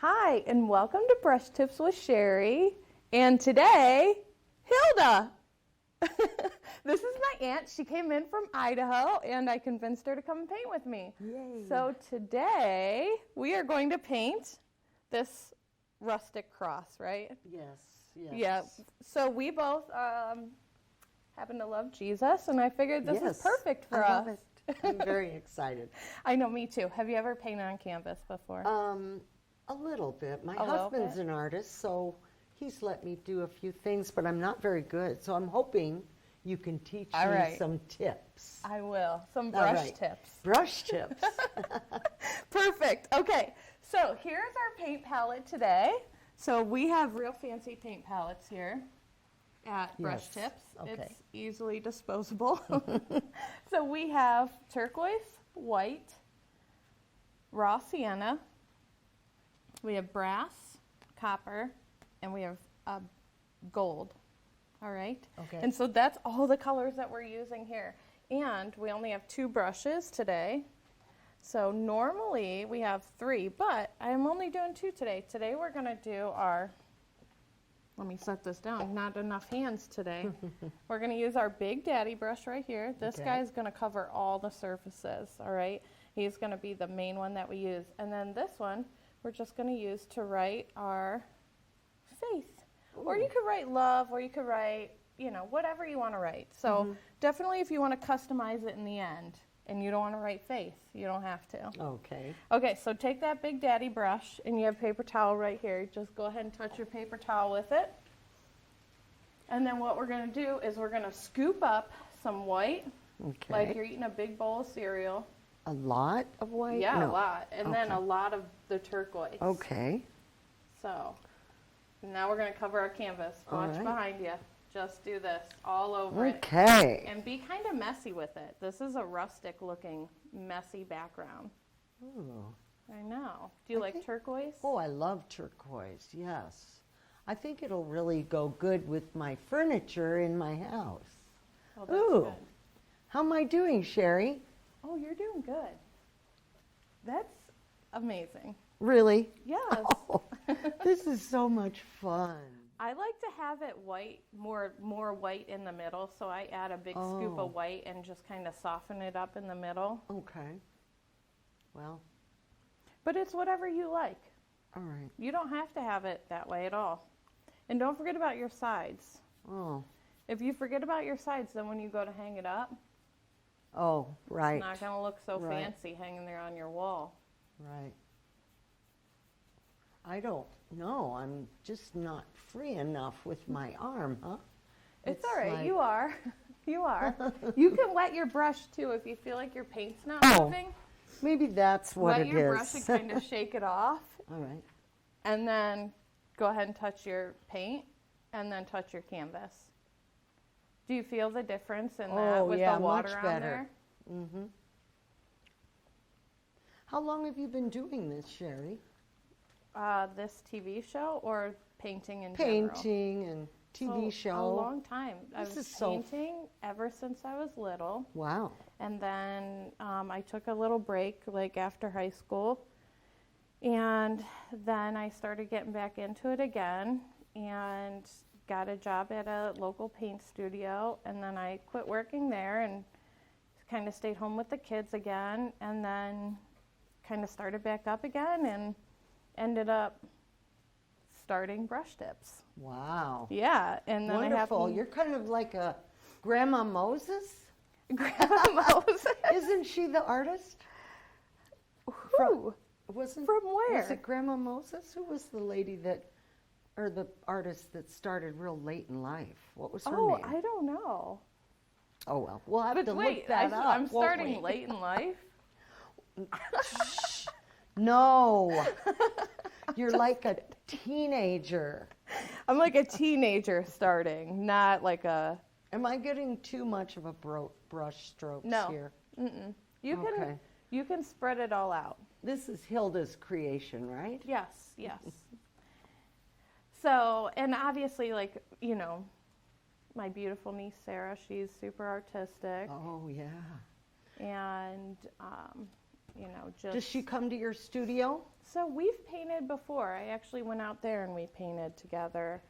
Hi, and welcome to Brush Tips with Cheri. And today, Hilda. This is my aunt. She came in from Idaho, and I convinced her to come and paint with me. Yay. So today, we are going to paint this rustic cross, right? Yes. Yeah. So we both happen to love Jesus, and I figured this is perfect for I us. love it. I'm very excited. I know, me too. Have you ever painted on canvas before? A little bit. My A little husband's bit? an artist, so he's let me do a few things, but I'm not very good. So I'm hoping you can teach All me right. some tips. I will. Some All brush right. tips. Brush tips. Perfect. Okay, so here's our paint palette today. So we have real fancy paint palettes here at Brush Yes. Tips. Okay. It's easily disposable. So we have turquoise, white, raw sienna, we have brass, copper, and we have gold. All right? Okay. And so that's all the colors that we're using here. And we only have 2 brushes today. So normally we have 3, but I'm only doing 2 today. Today we're going to do our, let me set this down, not enough hands today. We're going to use our Big Daddy brush right here. This Okay. guy's going to cover all the surfaces, all right? He's going to be the main one that we use. And then this one, we're just going to use to write our faith. Or you could write love, or you could write, whatever you want to write. So definitely if you want to customize it in the end, and you don't want to write faith, you don't have to. Okay. Okay, so take that Big Daddy brush, and you have paper towel right here. Just go ahead and touch your paper towel with it. And then what we're going to do is we're going to scoop up some white, Okay. like you're eating a big bowl of cereal. A lot of white? Yeah, No. a lot. And then Okay. a lot of the turquoise. Okay. So now we're going to cover our canvas. All Watch right. behind you. Just do this all over it. Okay. And be kind of messy with it. This is a rustic looking, messy background. Ooh. I know. Do you I like think- turquoise? Oh, I love turquoise, yes. I think it'll really go good with my furniture in my house. Oh, that's Ooh. good. How am I doing, Cheri? Oh, you're doing good. That's amazing. Really? Yes. Oh, this is so much fun. I like to have it white, more white in the middle, so I add a big scoop Oh. of white and just kind of soften it up in the middle. Okay. Well, But it's whatever you like. all right. You don't have to have it that way at all. And don't forget about your sides. Oh, If you forget about your sides, then when you go to hang it up, oh, right. it's not going to look so Right. fancy hanging there on your wall. Right. I don't know. I'm just not free enough with my arm, huh? It's all right. like- You are. You are. You can wet your brush too if you feel like your paint's not Oh, moving. Maybe that's what Wet it your is. brush and kind of shake it off, All right. and then go ahead and touch your paint, and then touch your canvas. Do you feel the difference in that Oh, with yeah, the water much on better. there? Mm-hmm. How long have you been doing this, Cheri? This TV show or painting in general? Painting and TV So, show. A long time. I This was is so painting ever since I was little. Wow. And then I took a little break, like after high school. And then I started getting back into it again and got a job at a local paint studio. And then I quit working there and kind of stayed home with the kids again. And then kind of started back up again and ended up starting Brush Tips. Wow. Yeah. And then Wonderful. I You're kind of like a Grandma Moses. Grandma Moses. Isn't she the artist? Who? Wasn't From where? Was it Grandma Moses? Who was the lady that, or the artist that started real late in life? What was her Oh, name? I don't know. Oh well, we'll have But to wait, look that up. I'm won't starting we? late in life. No, you're like a teenager. I'm like a teenager starting, not like a. Am I getting too much of a brush strokes No. here? Mm-mm. You Okay. can spread it all out. This is Hilda's creation, right? Yes, yes. So, and obviously, like, my beautiful niece Sarah, she's super artistic, Oh yeah. and you know, just. Does she come to your studio? So we've painted before. I actually went out there and we painted together.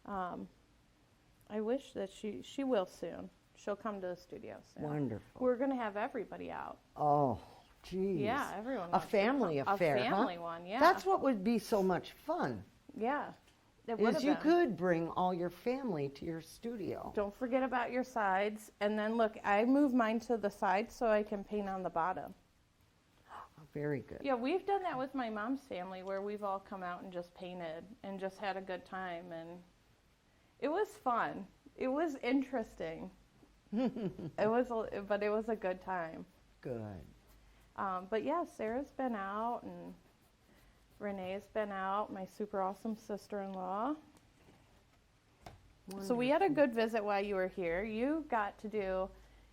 I wish that she will soon. She'll come to the studio soon. Wonderful. We're going to have everybody out. Oh, geez. Yeah, everyone. A family affair, A family huh? one, yeah. That's what would be so much fun. Yeah. It would Is have you been. could bring all your family to your studio. Don't forget about your sides. And then look, I move mine to the side so I can paint on the bottom. Very good. Yeah, we've done that with my mom's family where we've all come out and just painted and just had a good time. And it was fun. It was interesting. But it was a good time. Good. But yeah, Sarah's been out and Renee's been out, my super awesome sister-in-law. So we had a good visit while you were here. You got to do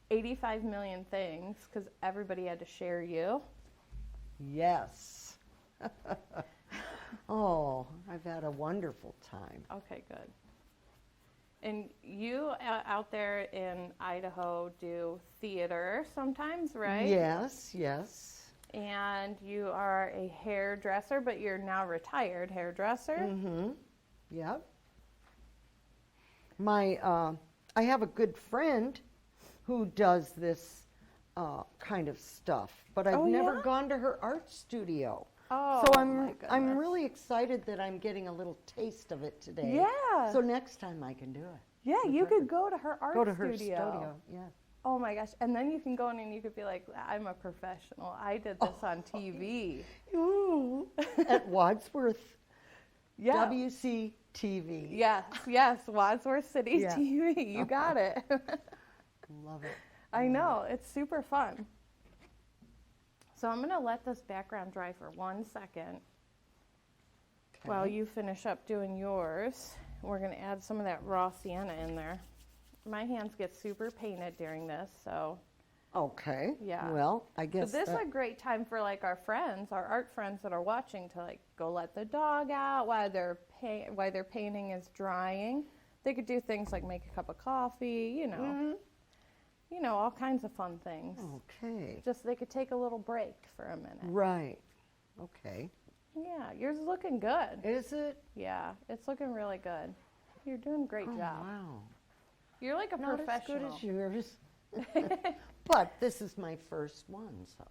85 million things because everybody had to share you. Yes. Oh, I've had a wonderful time. Okay, good. And you out there in Idaho do theater sometimes, right? Yes, yes. And you are a hairdresser, but you're now retired hairdresser. Mm-hmm. Yep. I have a good friend who does this kind of stuff, but I've never gone to her art studio. Oh, so my I'm goodness. really excited that I'm getting a little taste of it today. Yeah. So next time I can do it. Yeah, you could go to her art Go to her studio. studio. Yeah. Oh my gosh. And then you can go in and you could be like, I'm a professional. I did this on TV. Ooh. At Wadsworth Yeah. WCTV. Yes, Wadsworth City Yeah. TV. You got it. Love it. I know. It's super fun. So I'm going to let this background dry for 1 second while you finish up doing yours. We're going to add some of that raw sienna in there. My hands get super painted during this, so. Okay. Yeah. Well, I guess But this is a great time for like our friends, our art friends that are watching, to like go let the dog out while their painting is drying. They could do things like make a cup of coffee, you know, all kinds of fun things. Okay. Just they could take a little break for a minute. Right. Okay. Yeah, yours is looking good. Is it? Yeah, it's looking really good. You're doing a great job. Wow. You're like a Not professional. as good as yours. But this is my first one, so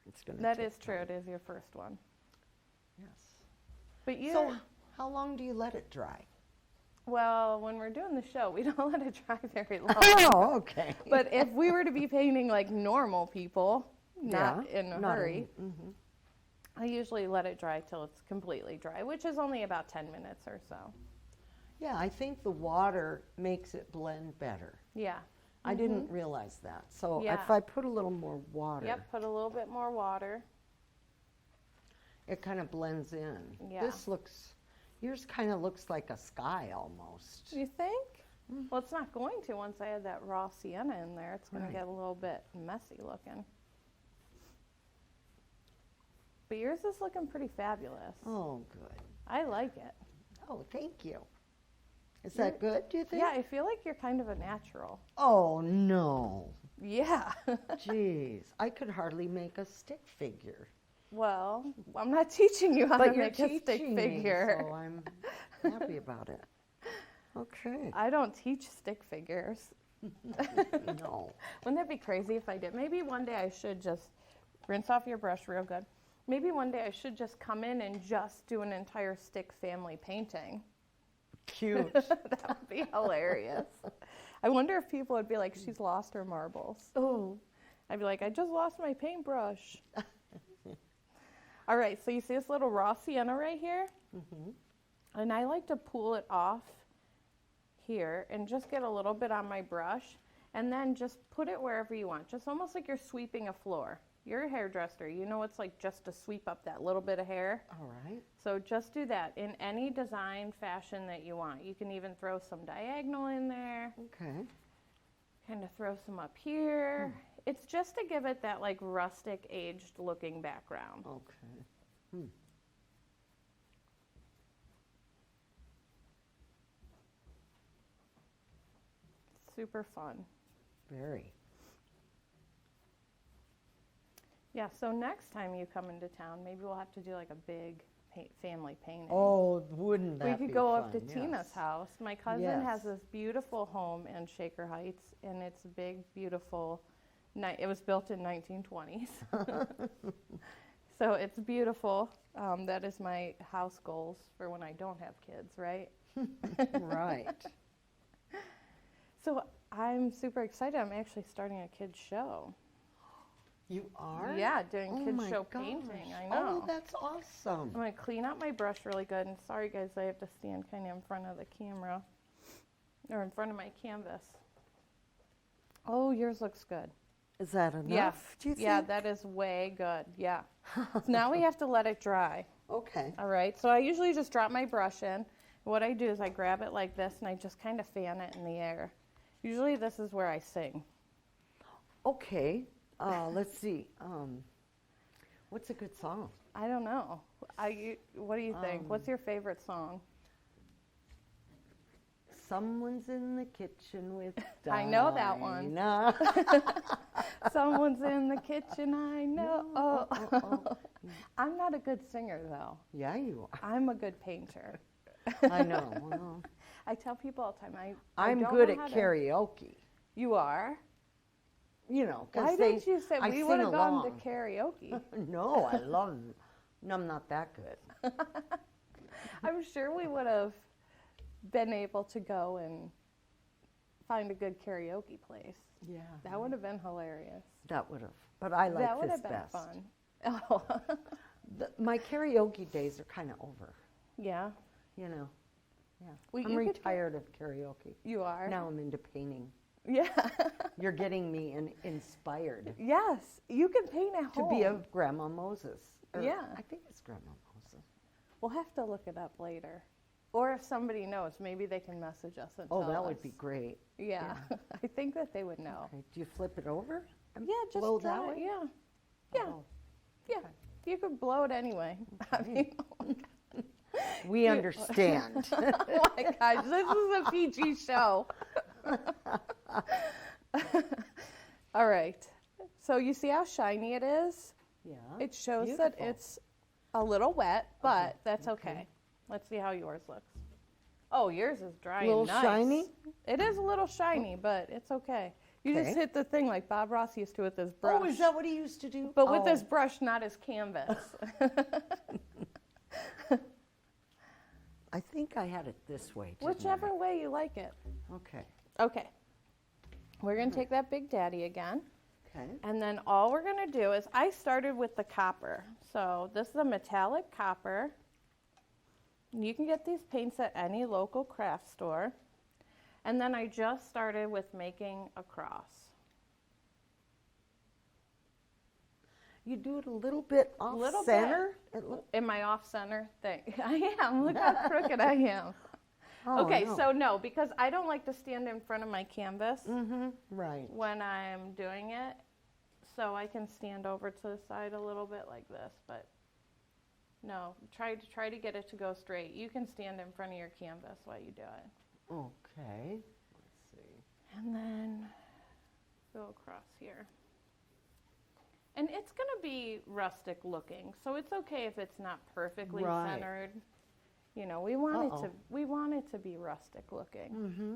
it's going to That is true. It is your first one. Yes. But you. So how long do you let it dry? Well, when we're doing the show, we don't let it dry very long. Oh, okay. But if we were to be painting like normal people, not in a hurry, I usually let it dry till it's completely dry, which is only about 10 minutes or so. Yeah, I think the water makes it blend better. Yeah. I didn't realize that. So Yeah. if I put a little more water, Yep, put a little bit more water. it kind of blends in. Yeah. Yours kind of looks like a sky almost. Do you think? Well, it's not going to once I add that raw sienna in there. It's going Right. to get a little bit messy looking. But yours is looking pretty fabulous. Oh, good. I like it. Oh, thank you. Is that good, do you think? Yeah, I feel like you're kind of a natural. Oh, no. Yeah. Jeez, I could hardly make a stick figure. Well, I'm not teaching you how But to you're make a stick teaching me, figure. so I'm happy about it. Okay. I don't teach stick figures. No. Wouldn't that be crazy if I did? Maybe one day I should just rinse off your brush real good. Maybe one day I should just come in and just do an entire stick family painting. Cute. That would be hilarious. I wonder if people would be like, she's lost her marbles. Oh. I'd be like, I just lost my paintbrush. All right, so you see this little raw sienna right here? And I like to pull it off here and just get a little bit on my brush and then just put it wherever you want, just almost like you're sweeping a floor. You're a hairdresser. You know it's like just to sweep up that little bit of hair. All right. So just do that in any design fashion that you want. You can even throw some diagonal in there, Okay. kind of throw some up here. It's just to give it that like rustic, aged looking background. Okay. Super fun. Very. Yeah, so next time you come into town, maybe we'll have to do like a big family painting. Oh, wouldn't that be We could go fun? up to Tina's Yes. house. My cousin Yes. has this beautiful home in Shaker Heights, and it's a big, beautiful. It was built in 1920s, so it's beautiful. That is my house goals for when I don't have kids, right? Right. So I'm super excited. I'm actually starting a kids show. You are? Yeah, doing Oh kids my show gosh. painting. I know. Oh, that's awesome. I'm gonna clean up my brush really good. And sorry, guys, I have to stand kind of in front of the camera or in front of my canvas. Oh, yours looks good. Is that enough? Yeah. Do you think? Yeah, that is way good. Yeah. So now we have to let it dry. Okay. All right. So I usually just drop my brush in. What I do is I grab it like this and I just kind of fan it in the air. Usually this is where I sing. Okay. Let's see. What's a good song? I don't know. What do you think? What's your favorite song? Someone's in the kitchen with Dinah. I know that one. Someone's in the kitchen, I know. Oh. I'm not a good singer, though. Yeah, you are. I'm a good painter. I know. Well, I tell people all the time, I I'm don't good know at how to- karaoke. You are? You know, Why because didn't you say I we sing would have gone along. to karaoke? No, I love. No, I'm not that good. I'm sure we would have been able to go and find a good karaoke place. Yeah. That would have been hilarious. That would have. But I like that would this have been best. fun. Oh, My karaoke days are kind of over. yeah. You know. Yeah. Well, I'm you could retired of karaoke. You are? Now I'm into painting. Yeah. You're getting me inspired Yes. You can paint at to home. be a Grandma Moses. Or Yeah. I think it's Grandma Moses. We'll have to look it up later. Or if somebody knows, maybe they can message us and Oh, tell that us. would be great. Yeah. I think that they would know. Okay. Do you flip it over? And Yeah, just blow try that it. way? Yeah. Yeah. Oh, Yeah. okay. You could blow it anyway. I mean, We understand. oh my gosh, this is a PG show. All right. So you see how shiny it is? Yeah. It shows that Beautiful. it's a little wet, but Okay, that's okay. Let's see how yours looks. Oh, yours is dry A little and nice. shiny? It is a little shiny, but it's okay. You just Okay. hit the thing like Bob Ross used to with his brush. Oh, is that what he used to do? But with Oh. his brush, not his canvas. I think I had it this way. didn't I? Whichever way you like it. Okay. Okay. We're going to take that Big Daddy again. Okay. And then all we're going to do is, I started with the copper. So this is a metallic copper. You can get these paints at any local craft store. And then I just started with making a cross. You do it a little bit off Little center. In my off-center thing. I am. Look how crooked I am. Oh, Okay, no. so no, because I don't like to stand in front of my canvas Right. when I'm doing it. So I can stand over to the side a little bit like this, but no, try to get it to go straight. You can stand in front of your canvas while you do it. Okay. Let's see. And then go across here. And it's going to be rustic looking, so it's okay if it's not perfectly Right. centered. You know, we want Uh-oh. it to be rustic looking. Mm-hmm.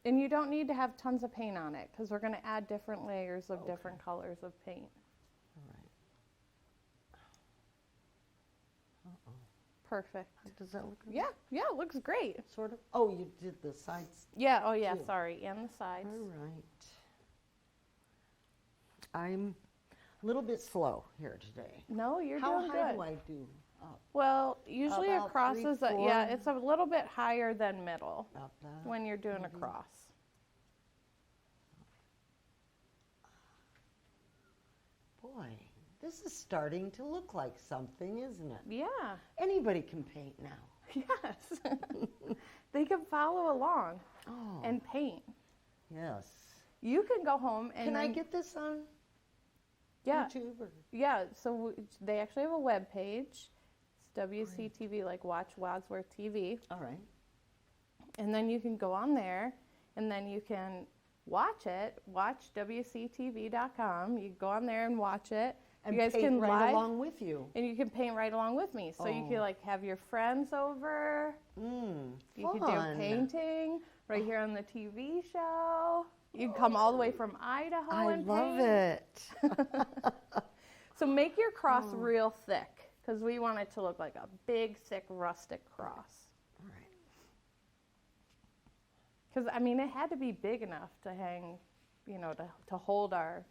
And you don't need to have tons of paint on it because we're going to add different layers of Okay. different colors of paint. All right. Uh-oh. Perfect. Does that look good? Yeah, it looks great. Sort of. Oh, you did the sides. Yeah, oh yeah, Too. sorry, and the sides. All right. I'm a little bit slow here today. No, you're How doing high good. do I do up? Well, usually About across 3, is, 4? yeah, it's a little bit higher than middle About that? when you're doing a maybe? cross. Boy, this is starting to look like something, isn't it? Yeah, Anybody can paint now. yes. They can follow along Oh, and paint. yes. You can go home and Can I then- get this on yeah, YouTube? Or? yeah. So they actually have a web page. It's WCTV, like Watch Wadsworth TV. All right. And then you can go on there, and then you can watch it. Watch WCTV.com. You go on there and watch it. And you guys paint can right live, along with you. and you can paint right along with me. So you Oh. can like have your friends over. You could do Fun. painting right here on the TV show. You can come all the way from Idaho I and love paint. it. So make your cross real thick because we want it to look like a big, thick, rustic cross. All right. Because, I mean, it had to be big enough to hang, you know, to hold our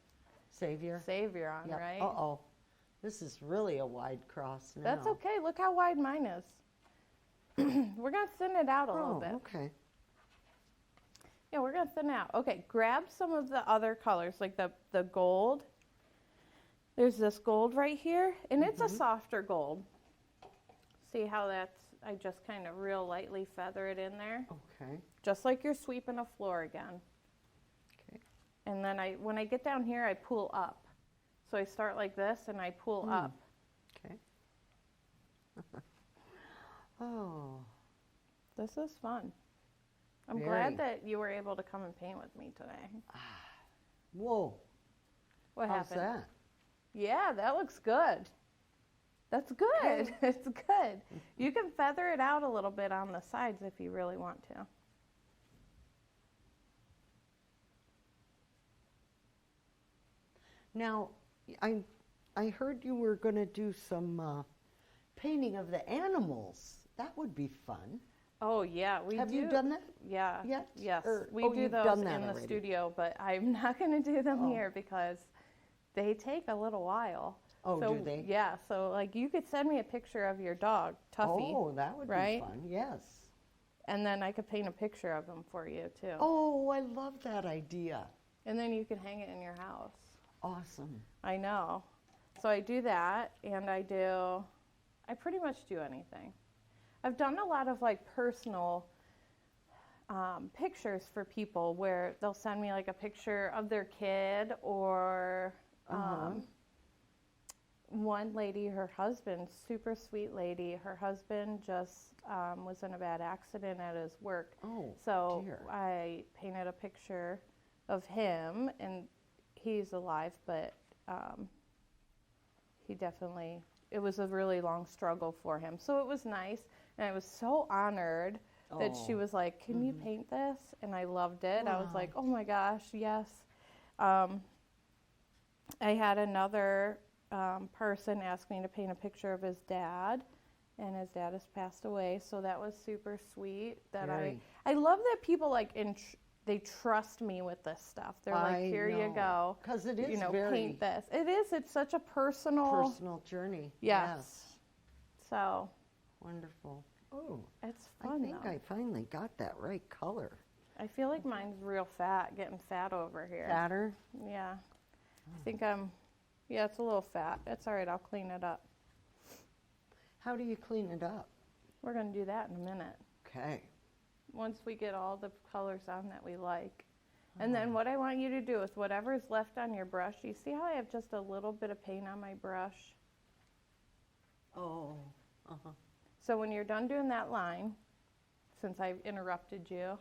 Savior. Savior on, Yep. right? Uh-oh. This is really a wide cross now. That's okay. Look how wide mine is. We're going to thin it out a little bit. Okay. Yeah, we're going to thin it out. Okay, grab some of the other colors, like the gold. There's this gold right here, and it's a softer gold. See how that's, I just kind of real lightly feather it in there. Okay. Just like you're sweeping a floor again. Okay. And then when I get down here, I pull up. So I start like this, and I pull up. Okay. Oh. This is fun. I'm Very. glad that you were able to come and paint with me today. Whoa. What How's happened? that? Yeah, that looks good. That's good. Okay. It's good. You can feather it out a little bit on the sides if you really want to. Now, I heard you were going to do some painting of the animals. That would be fun. Oh, yeah, we Have do. you done that? Yeah. yet? Yes, Or- we oh, do you've those done that in the already. studio, but I'm not going to do them Oh. here because they take a little while. Oh, So, do they? Yeah, so like you could send me a picture of your dog, Tuffy, Oh, that would right? be fun. Yes. and then I could paint a picture of him for you too. Oh, I love that idea. And then you can hang it in your house. Awesome. I know. So I do that, and I pretty much do anything. I've done a lot of like personal pictures for people where they'll send me like a picture of their kid or one lady, her husband, super sweet lady, her husband just was in a bad accident at his work. Oh, So dear. I painted a picture of him, and he's alive, but it was a really long struggle for him. So it was nice, and I was so honored that she Oh. was like, can you paint this? And I loved it. I was Wow. like, oh my gosh, yes. I had another person ask me to paint a picture of his dad, and his dad has passed away, so that was super sweet. That Very. I love that people like they trust me with this stuff. They're like, here you go. Because it is You know, very paint this. It is. It's such a personal journey. Yes. So Wonderful. Oh, it's I fun think though. I finally got that right color. I feel like mine's real fat, getting fat over here. Fatter? Yeah. I think yeah, it's a little fat. It's all right. I'll clean it up. How do you clean it up? We're going to do that in a minute. Okay. Once we get all the colors on that we like. And then what I want you to do with whatever's left on your brush, you see how I have just a little bit of paint on my brush? Oh, uh-huh. So when you're done doing that line, since I've interrupted you,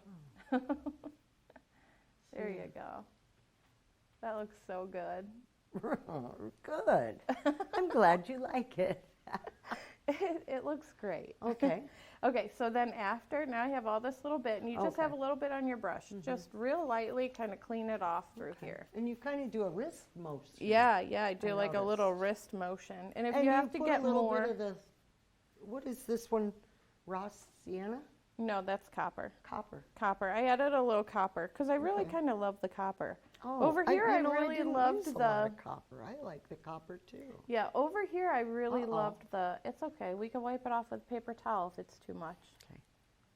there you go. That looks so good. Good. I'm glad you like it. It looks great. Okay. Okay, so then after, now I have all this little bit, and you just Okay. have a little bit on your brush. Just real lightly kind of clean it off through here. And you kind of do a wrist motion. Yeah, I do I like a noticed. little wrist motion. And if And you have to put get a little more, bit of the, what is this one? Ross Sienna? no, that's copper. Copper. Copper. I added a little copper because I really Okay. kind of love the copper. Oh, Over here, I you know, really didn't loved use a the. lot of copper. I like the copper too. Yeah, over here, I really Uh-oh. loved the. It's okay. We can wipe it off with paper towel if it's too much. Okay.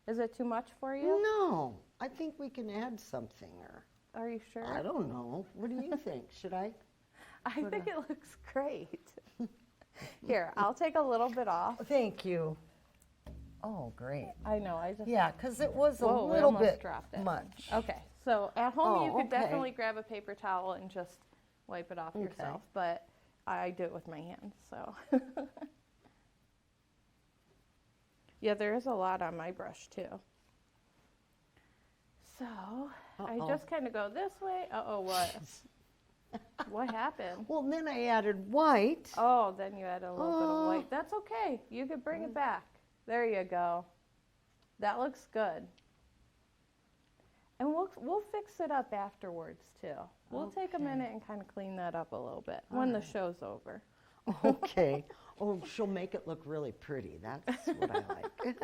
Is it too much for you? No, I think we can add something, or Are you sure? I don't know. What do you think? Should I? I put think a- it looks great. Here, I'll take a little bit off. Thank you. Oh, great. I know. I just. Yeah, because it was Whoa, a I little almost bit dropped it. much. Okay, so at home you Oh, could okay. definitely grab a paper towel and just wipe it off Okay. yourself, but I do it with my hands, so. Yeah, there is a lot on my brush too. So I Uh-oh. just kind of go this way. Uh-oh, what? What happened? Well, then I added white. Oh, then you add a little bit of Oh. white. That's okay. You could bring it back. There you go. That looks good. And we'll fix it up afterwards too. We'll take a Okay. minute and kind of clean that up a little bit when the Alright. show's over. Okay. Oh, she'll make it look really pretty. That's what I like.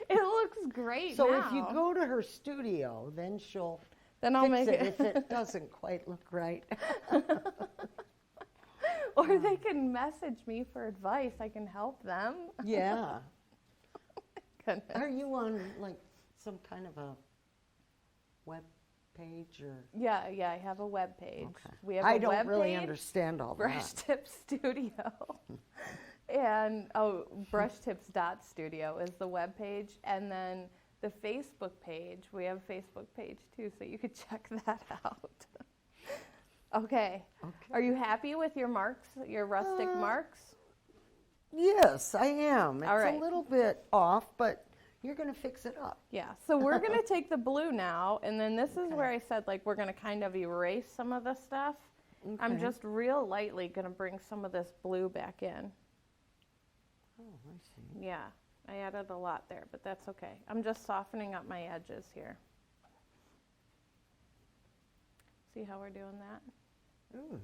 It looks great So now. if you go to her studio, then she'll then I'll fix make it it. if it doesn't quite look right. Or they can message me for advice. I can help them. Yeah. Goodness. Are you on like some kind of a web page or? Yeah, I have a web page. Okay. We have I a don't web really page, understand all Brush that. Tip Studio. And brushtips.studio is the web page, and then the Facebook page. We have a Facebook page too, so you could check that out. Okay. Are you happy with your marks, your rustic marks? Yes, I am. It's All right. a little bit off, but you're going to fix it up. Yeah. So we're going to take the blue now, and then this is where I said like we're going to kind of erase some of the stuff. I'm Okay. just real lightly going to bring some of this blue back in. Oh, I see. Yeah, I added a lot there, but that's okay. I'm just softening up my edges here. See how we're doing that? Ooh.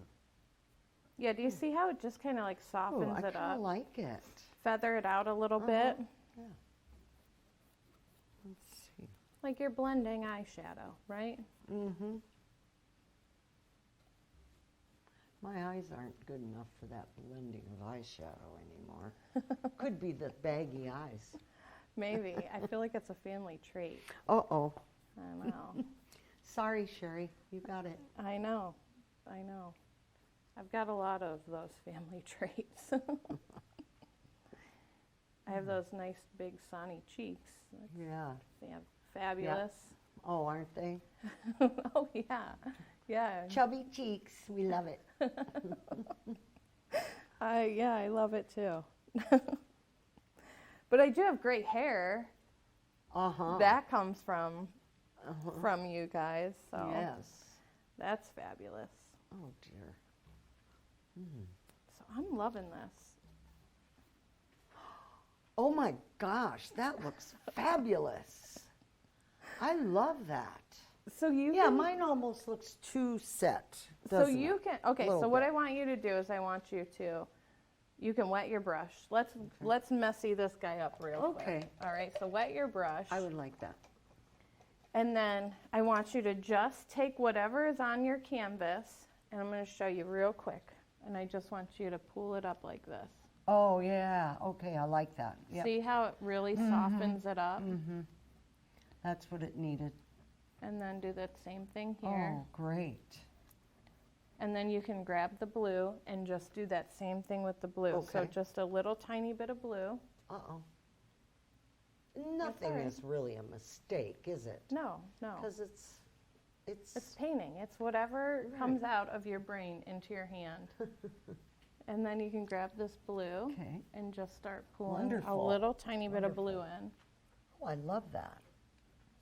Yeah, do you see how it just kind of like Ooh, softens I it kind up? of like it. Feather it out a little Uh-huh. bit, Yeah. Let's see. like you're blending eyeshadow, right? Mm-hmm. My eyes aren't good enough for that blending of eyeshadow anymore. Could be the baggy eyes. Maybe. I feel like it's a family trait. Uh-oh. I know. Sorry, Cheri. You got it. I know. I've got a lot of those family traits. I have those nice big sunny cheeks. Yeah. Fabulous. Oh, aren't they? Oh, yeah. Yeah. Chubby cheeks. We love it. I love it too. But I do have great hair. Uh-huh. That comes from you guys, so Yes. that's fabulous. Oh, dear. So I'm loving this. Oh, my gosh. That looks fabulous. I love that. So you Yeah, can, mine almost looks too set. so doesn't you it? can okay. Little So what bit. I want you to do is I want you to, you can wet your brush. Let's messy this guy up real quick. Okay. All right. So wet your brush. I would like that. And then I want you to just take whatever is on your canvas, and I'm going to show you real quick. And I just want you to pull it up like this. Oh, yeah. Okay, I like that. Yep. See how it really softens it up? Mm-hmm. That's what it needed. And then do the same thing here. Oh, great. And then you can grab the blue and just do that same thing with the blue. So Okay. just a little tiny bit of blue. Uh-oh. Nothing all right. is really a mistake, is it? No. Because it's It's painting. It's whatever Right. comes out of your brain into your hand. And then you can grab this blue okay. and just start pulling Wonderful. a little tiny bit of blue Wonderful. in. Oh, I love that.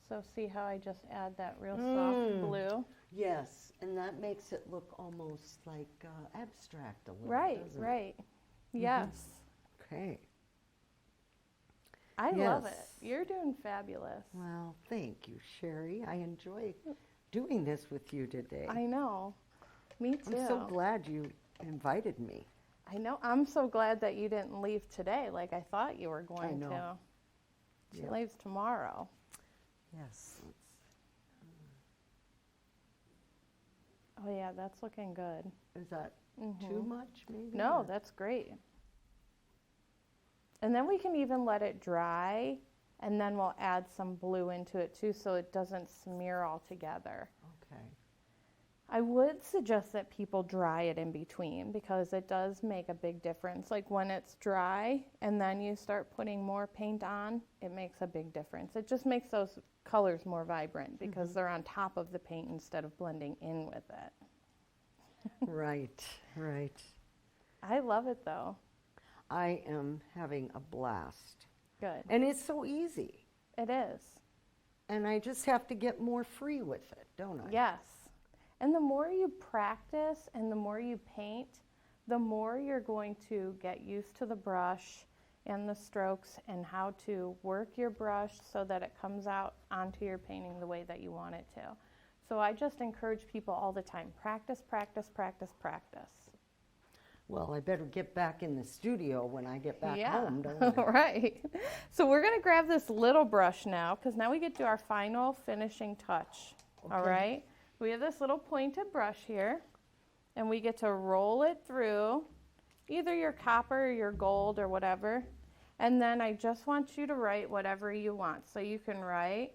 So see how I just add that real soft Mm. blue? Yes, and that makes it look almost like abstract a little. Right, doesn't it? right. Yes. Okay. I love it. Yes. You're doing fabulous. Well, thank you, Cheri. I enjoy doing this with you today. I know. Me too. I'm so glad you invited me. I know. I'm so glad that you didn't leave today like I thought you were going know. to. She Yeah. leaves tomorrow. Yes. Oh yeah, that's looking good. Is that Mhm. too much, maybe? No, or- that's great. And then we can even let it dry, and then we'll add some blue into it too so it doesn't smear all together. Okay. I would suggest that people dry it in between because it does make a big difference. Like when it's dry and then you start putting more paint on, it makes a big difference. It just makes those colors more vibrant because they're on top of the paint instead of blending in with it. Right, right. I love it though. I am having a blast. Good. And it's so easy. It is. And I just have to get more free with it, don't I? Yes. And the more you practice and the more you paint, the more you're going to get used to the brush and the strokes and how to work your brush so that it comes out onto your painting the way that you want it to. So I just encourage people all the time, practice, practice, practice, practice. Well, I better get back in the studio when I get back home, don't I? Right. So we're going to grab this little brush now because now we get to our final finishing touch. Okay. All right. We have this little pointed brush here, and we get to roll it through either your copper or your gold or whatever. And then I just want you to write whatever you want. So you can write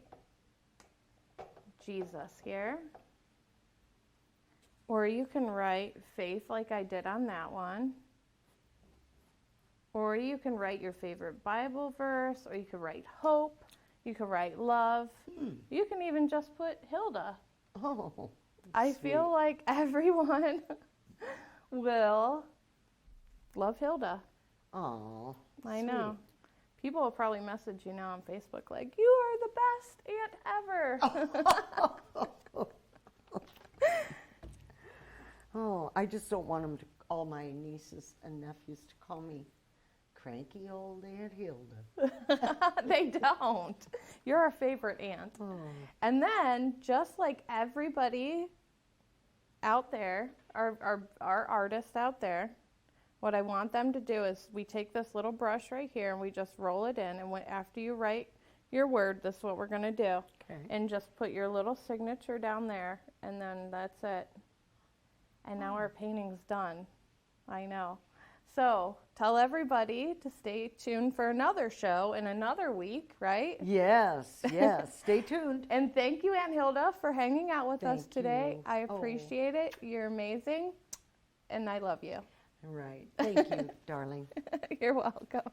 Jesus here. Or you can write faith like I did on that one. Or you can write your favorite Bible verse, or you could write hope, you could write love. You can even just put Hilda. Oh, I sweet. feel like everyone will love Hilda. Oh, I know. People will probably message you now on Facebook like, you are the best aunt ever. Oh, I just don't want them to, all my nieces and nephews to call me cranky old Aunt Hilda. They don't. You're our favorite aunt. Oh. And then, just like everybody out there, our artists out there, what I want them to do is we take this little brush right here and we just roll it in. And after you write your word, this is what we're going to do. Okay. And just put your little signature down there, and then that's it. And now our painting's done. I know. So tell everybody to stay tuned for another show in another week, right? Yes, yes. Stay tuned. And thank you, Aunt Hilda, for hanging out with us Thank today. you. I appreciate it. You're amazing, and I love you. Right. Thank you, darling. You're welcome.